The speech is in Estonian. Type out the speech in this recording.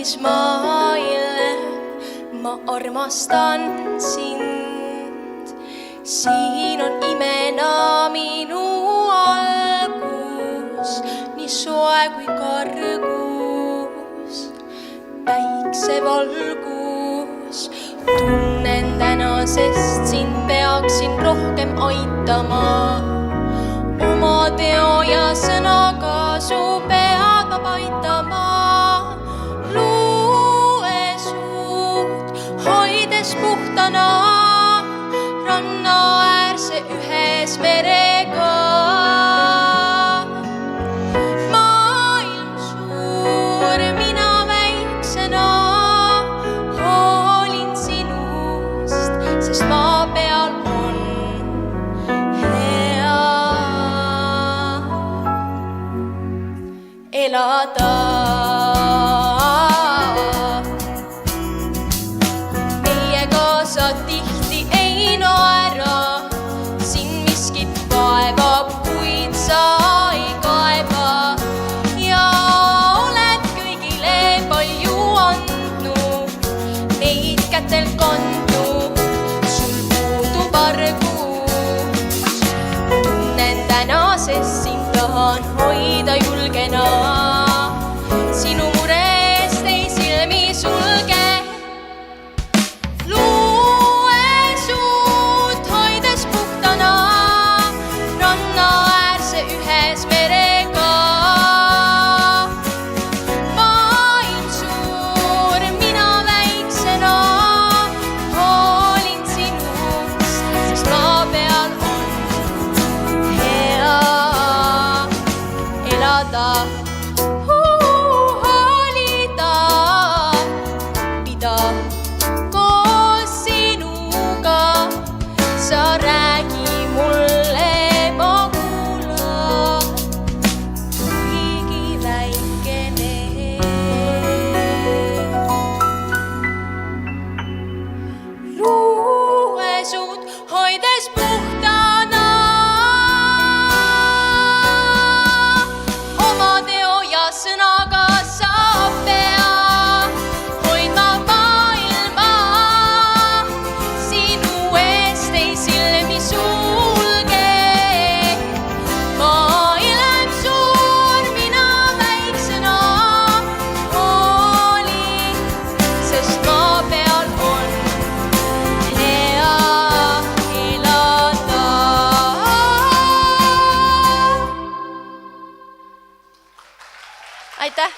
kallis maailm, ma armastan sind. Siin on imena minu algus, nii soe kui kargus, päiksevalgus. Tunnen täna, sest sind peaksin rohkem aitama. Oma teo ja sõnaga su pead ma paitama. Luue suud, hoides puhtana rannaäärse ühes merega. Maailm suur, mina väiksena hoolin sinust, sest maa peal on hea elada. Meiega sa tihti ei naera, siin miskit vaevab, kuid sa ei kaeba. Ja oled kõigile palju andnud, neid kätel kandnud, sul puudub argus. Tunnen täna, sest sind tahan hoida julgena. Sinu murest ei silmi sulge. Luue suud, hoides puhtana rannaäärse ühes merega. Maailm suur, mina väiksena hoolin sinust, sest maa peal on hea elada. Hoolida, pida koos sinuga. Sa räägi mulle, ma kuulan, kuigi väikene. Luue suud, hoides puhtana oma teo ja sõnaga sa pea hoidma maailma. Sinu eest ei silmi sulge. Maailm suur, mina väiksena hoolin, sest maa peal on hea elada. Aitäh!